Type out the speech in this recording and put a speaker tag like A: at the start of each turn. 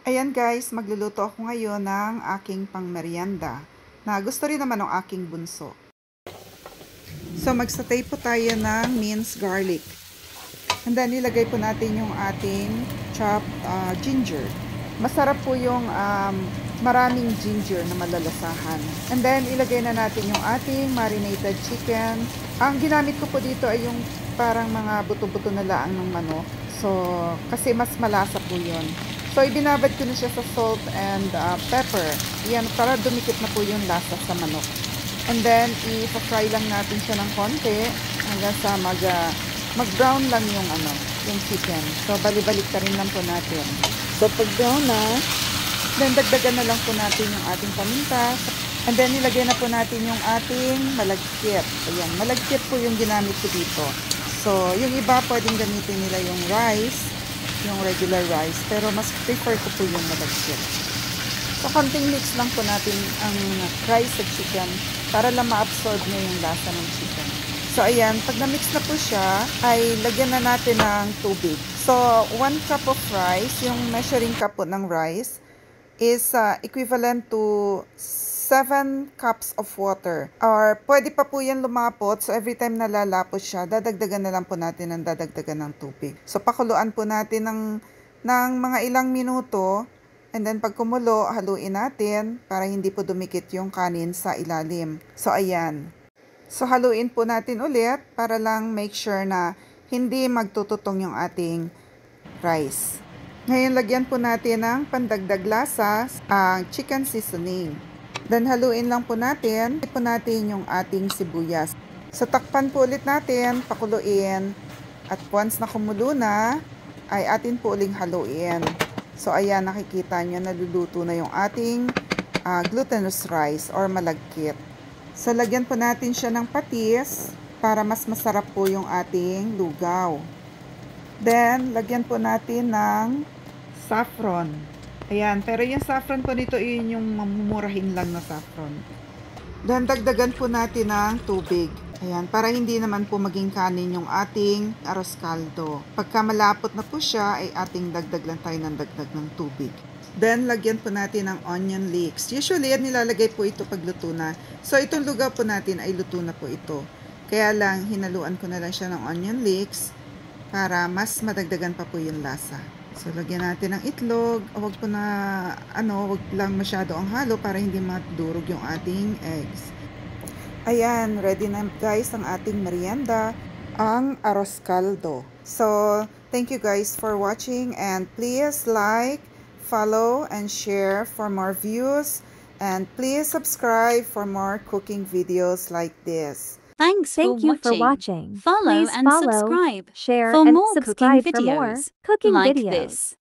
A: Ayan guys, magluluto ako ngayon ng aking pangmeryenda na gusto rin naman ng aking bunso. So magsatay po tayo ng minced garlic. And then ilagay po natin yung ating chopped ginger. Masarap po yung maraming ginger na malalasahan. And then ilagay na natin yung ating marinated chicken. Ang ginamit ko po dito ay yung parang mga buto-buto na laang ng manok. So kasi mas malasa po yun. So, ibinabad ko na siya sa salt and pepper. Yan, para dumikit na po yung lasa sa manok. And then, i-fry lang natin siya ng konti hanggang sa mag-brown lang yung chicken. So, bali-balik ka rin lang po natin. So, pag brown na, then dagdagan na lang po natin yung ating paminta. And then, ilagay na po natin yung ating malagkit. Ayan, malagkit po yung ginamit ko dito. So, yung iba pwedeng gamitin nila yung rice, yung regular rice, pero mas prefer ko po yung malagkit. So, konting mix lang po natin ang rice at chicken para lang ma-absorb niya yung lasa ng chicken. So, ayan, pag na-mix na po siya, ay lagyan na natin ng tubig. So, 1 cup of rice, yung measuring cup po ng rice, is equivalent to 7 cups of water. Or pwede pa po yan lumapot. So every time na lalapot siya, dadagdagan na lang po natin ng dadagdagan ng tubig. So pakuluan po natin ng mga ilang minuto. And then pag kumulo, haluin natin para hindi po dumikit yung kanin sa ilalim. So ayan. So haluin po natin ulit para lang make sure na hindi magtututong yung ating rice. Ngayon lagyan po natin ng pandagdag lasa ang chicken seasoning. Then, haluin lang po natin yung ating sibuyas. So, takpan po ulit natin, pakuluin. At once na kumulo na, ay atin po uling haluin. So, ayan, nakikita nyo, naluluto na yung ating glutinous rice or malagkit. So, lagyan po natin siya ng patis para mas masarap po yung ating lugaw. Then, lagyan po natin ng saffron. Ayan, pero yung saffron po nito, yun yung mamumurahin lang na saffron. Then, dagdagan po natin ng tubig. Ayan, para hindi naman po maging kanin yung ating arroz caldo. Pagka malapot na po siya, ay ating dagdag lang tayo ng dagdag ng tubig. Then, lagyan po natin ng onion leeks. Usually, nilalagay po ito pag luto na. So, itong lugaw po natin ay luto na po ito. Kaya lang, hinaluan ko na lang siya ng onion leeks para mas madagdagan pa po yung lasa. So, lagyan natin ng itlog. Huwag po na, huwag lang masyado ang halo para hindi madurog yung ating eggs. Ayan, ready na guys ang ating merienda, ang arroz caldo. So, thank you guys for watching and please like, follow, and share for more views. And please subscribe for more cooking videos like this.
B: Thank you for watching.
C: Follow
B: Please
C: and
B: follow,
C: subscribe
B: share,
C: for
B: and
C: more cooking
B: subscribe for more
C: videos
B: cooking
C: like
B: videos.
C: this.